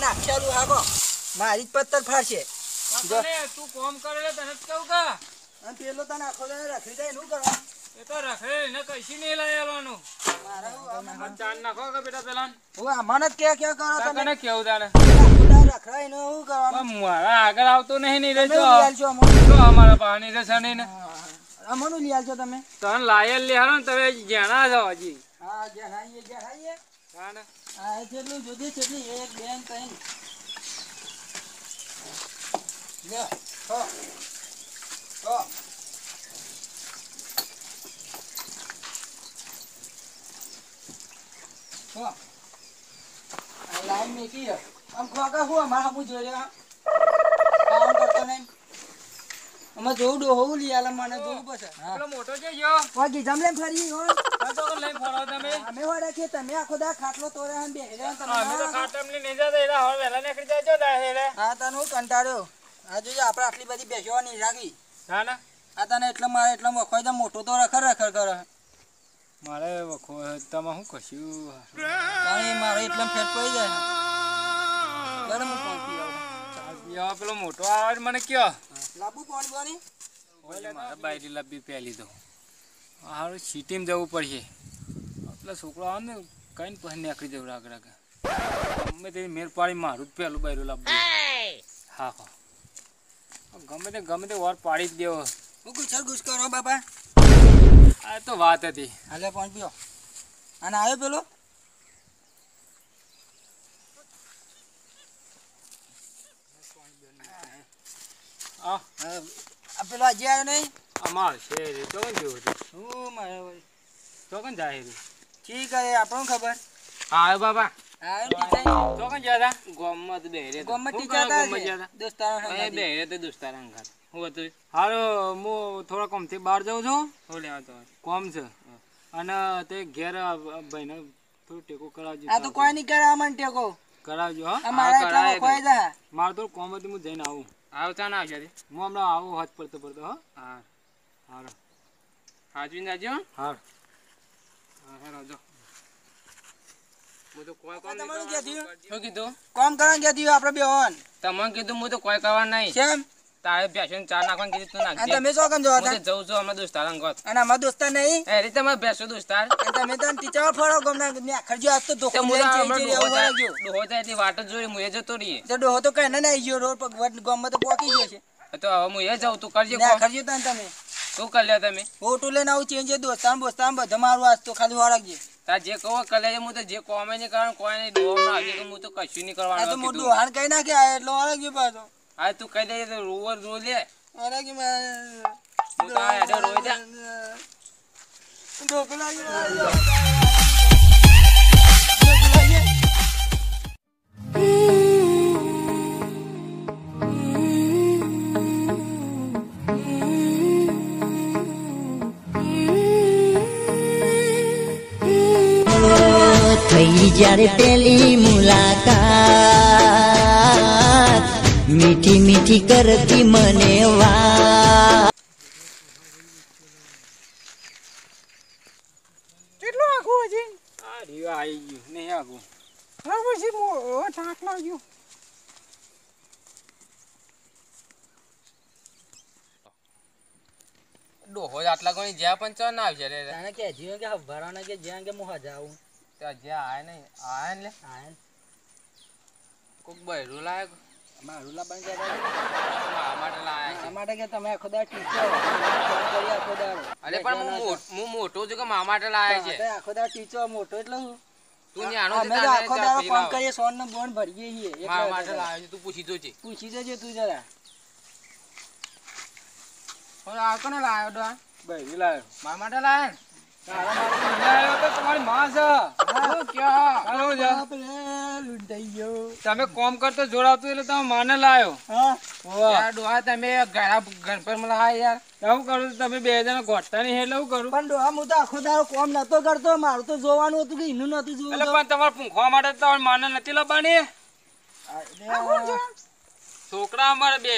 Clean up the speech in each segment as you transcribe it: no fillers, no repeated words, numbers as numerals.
નાખ્યાલું હાકો મારી જ પત્તર ફાડશે જો તું કોમ કરે તને જ કહું કા અને પેલો તને આખો દે રખડી જાય નું કરવા એ તો રખડે ને કઈથી નહીં લઈ આવવાનું મારા ચાંદ નાખો કે બેટા પેલા હું આમાં જ કે કરો તમે તને કેવું તારે આખો દે રખડાય ને હું કરવાનું મારા આગળ આવતો નહીં નહીં તમે રહેજો લઈ આલશો અમને તો અમારા પાણી રહેશે નહીં ને અમનું લઈ આલશો તમે તને લાયેલ લેહારો ને તમે જેણા છો હજી હા જહાઈએ હા ને હા જેટલું જોજે જેટલી 1 2 3 લે હો હો હો આ લાઈન મેકી આમ ખોકા હું અમારા હું જોઈ રહ્યા કામ કરતો નહીં અમે જોઉં ડોહું લઈ આલે મને જોવું પડશે પેલો મોટો છે યો વાગી જમલે ફરી હો આ તો લઈને ફરો તમે અમે હોડે કે તમે આખો દા ખાટલો તોરે હમ બેહી રહ્યા તમે અમે તો ખાટમલી નહીં જતા એલા હવે વહેલા નીકળી જાય જો દાહે રે હા તને હું કંટાળ્યો આ જોજે આપણે આટલી બધી બેસવા નહીં રાખી હા ને આ તને એટલે મારે એટલે વખોય તો મોટો તો રખડ કરે મારે વખો તમે શું કશું તાણી મારે એટલે ફેટ પડી જાય ગરમ પાણી યો પેલો મોટો આવે મને કયો લાબુ પાણી ઓલે મારા બાયરી લાબી પહેલી દો હારું સિટીમાં જવું પડશે એટલે છોકરો આવે ને કઈને પછી નીકળી જવું રાગ રાગ ગમે તે મેર પાડી મારું જ પહેલું બાયરું લાવવું હા ગમે તે વાર પાડી જ દેવો હું ગુછર ગુછ કરો બાપા આ તો વાત હતી હાલે પાણી પીઓ અને આવ્યો પેલો આ પેલો આજે આવ્યો નહીં અમાર છે તો કન જેવું હતું હું મારે તો કન જાય ઠીક હે આપણને ખબર આવ્યો બાબા આવ્યો તો કન ગયા હતા ગોમમાં તો બેરે ગોમમાં ટીચા હતા દોસ્તારો બેરે તો દોસ્તાર અંગાત હું હતું હારો હું થોડા કોમથી બહાર જાઉં છું ઓલે આ તો કોમ છે અને તે ઘેર ભાઈને થોડું ટેકો કરાવજો આ તો કોઈ નહીં કરે અમને ટેકો કરાવજો હા અમારા એટલા કોઈ જા મારે તો કોમ હતી હું જઈને આવું આવતા ના આવશે હું હમણાં આવું હાથ પડતો હા હા હારો હાજવી નાજો હા હા રાજો હું તો કોઈ કામ શું કીધું કામ કરવા ગયા દીધું આપણે બેહોન તમને કીધું હું તો કોઈ કરવા નહીં કેમ તારે ભેંસો ચા નાખવાનું કીધું તું અને નાખજે તમે શું કામ જોવા હું તો જઉં છું હમણાં દોસ્તાર અંગત અને અમારા દોસ્તાર નહીં એ રીતે મારે ભેંસો દોસ્તાર અને તમે તો ટીચર ફરો ગમના ખર્જો આજ તો તે ધોકો હું લઈને હમણાં ચેન્જ ડોહો જાય ગયો ડોહો જાય એટલી વાટ જ જોઈ હું એ જતો રહીએ તો ડોહો તો કઈ ના આવી ગયો રોડ પર ગમમાં તો પોકી ગયો છે તો હવે હું એ જાઉં તું કરજે ના કોમ ખર્જો તને તમે શું કરી લે તમે ફોટો લઈને આવું ચેન્જ દોસ્તાર બોસ્તાર બધા મારું આજ તો ખાલી વાળાગજે તાર જે કહો કરી લેજે હું તો જે કોમે નહીં કરવાનું કોઈ નહીં ડોહમાં આવી હું તો કશું નહીં આ તો કરવાનું મોટું કીધું હાણ કઈ નાખે આ એટલો વાળાગજો પાછો હા તું કહી દેજે તો રોવર રો લે વાળાગી હું તો આ હેડે રોઈ જા ઢોક લાગી થઈ જ્યારે પેલી મુલાકાત મીઠી મીઠી કરતી મને વાત કેટલું આખું હજી આ રીવા આવી ગયું નહીં આગું હા પછી ઠાક લાગ્યું ડોહો આટલા કોની જ્યાં પણ ચો ના આવશે રે તને કે જીઓ કે ભરાના કે જ્યાં કે હું હજાવું ત્યાં જ્યાં આય નહીં આય ને લે કોક બહેરું લાયક મારું લાબન કે મારા માટે લાયા છે માટે કે તમે આખો દા ટીચર કરી આખો દા અરે પણ હું મોટો છું કે મારા માટે લાયા છે આખો દા ટીચર મોટો એટલે હું તું ન્યાનો અમે તો આખો દા કામ કરીએ સોન ને બોન ભરીએ છીએ મારા માટે લાયા છે તું પૂછી જોજે પૂછી જજે તું જરા હવે આ કોને લાયો ડો બહેરી લાયો મારા માટે લાયા ને તારા માટે લાયો તો તમારી માં છે હું ક્યાં હાલો જા આપણે લૂંટાઈ ગયો તમે કોમ કરતો જોડાવતું એટલે તમે માને લાયો હા યાર ડોહા તમે ઘણા ઘર પર મને હા યાર એવું કરું તમે બે જણા ગોઠતા નહીં એટલે એવું કરું પણ ડોહા હું તો આખો દાડો કોમ નતો કરતો મારું તો જોવાનું હતું કે એનું નતું જોવું એટલે પણ તમારે પૂંખવા માટે તમારે માને નથી લબાણી છોકરા અમારે બે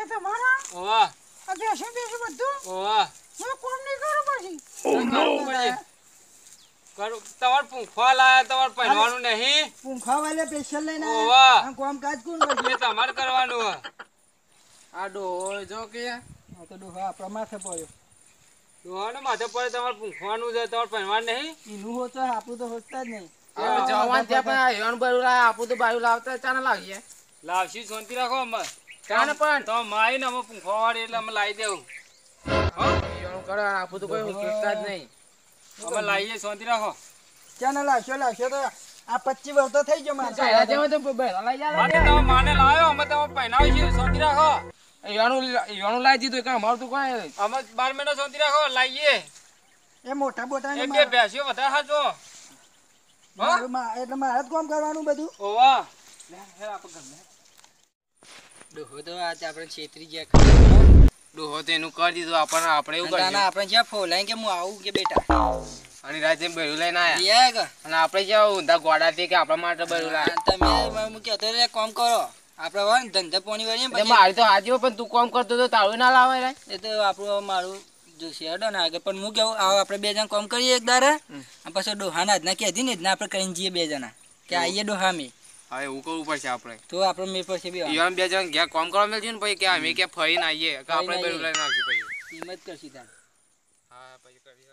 તમારા ઓવા આ બેસો બેસો બધું ઓવા હું કોમ નહીં કરું પછી કરવું પડે તમારે પૂંખવા લાયા તમારે પહેરવાનું નહીં પૂંખા વાલે સ્પેશિયલ લઈને ઓવા. આમ કામકાજ કોણ કરશે? એ તમારે કરવાનું હે. આ ડોહો જો કે આ તો ડોહા આપણા માથે પડ્યો. ડોહાને માથે પડે તમારે પૂંખવાનું છે તમારે પહેરવાનું નહીં. એનું હોતો આપણું તો હોતા જ નહીં. હવે જવાન ત્યાં પણ આ હેણ બરું લાય આપું તો બાયું લાવતા ચાને લાગીએ લાવશી શાંતિ રાખો અમે ચાને પણ તો માઈ ને અમે પૂંખવા વાળી એટલે અમે લાવી દેવું હેણ કરે આપું તો કોઈ સોચતા જ નહીં અમે લાવીએ શાંતિ રાખો. ચાને લાવશો તો આ 25 વર્ષ તો થઈ ગયો મારે. ચાલ્યા જેવા તો બેલા લઈ જા માટે તમે માને લાવ્યો અમે તમે પહેરાવીશું શાંતિ રાખો. હેણું લાવી દીધું કે અમારું તો કોઈ અમે 12 મહિના શાંતિ રાખો લાવીએ. એ મોટા બોટા એક બે ભેંસીઓ વધારે હાચો. એટલે મારે જ કામ કરવાનું બધું. ઓવા ડોહો તો આજ આપણે છેતરી ગયા. ડોહો તો એનું કરી દીધું આપણને આપણે એવું કરી આપણે જ્યાં ફોલાય કે હું આવું કે બેટા અને રાતે બેરું લઈને આયા યાર કે અને આપણે જ્યાં ઊંધા ગોડા થી કે આપણા માટે બેરું લાયા તમે હું કહેતો એટલે કામ કરો આપણે હોય ને ધંધા પાણી વાળીએ ને એટલે પછી મારી તો હાજી પણ તું કામ કરતો તો તાળું ના લાવે રે એ તો આપણું મારું જોશે હેડો ને આગળ પણ હું કેવું આવો આપણે 2 જણ કામ કરીએ એક દારે અને પછી ડોહાના જ ના કહેતી ને જ ના આપણે કરીને જઈએ 2 જણા કે આઈએ ડોહા મે હવે એવું કરવું પડશે આપણે તો આપણે મેં પછી બે ઈવન 2 જણ ઘેર કામ કરવા મળશે ને પછી કે અમે કે ફરીને આવીએ કે આપણે બેરું લઈને આવીએ પછી હિંમત કરશી તાર હા પછી કરી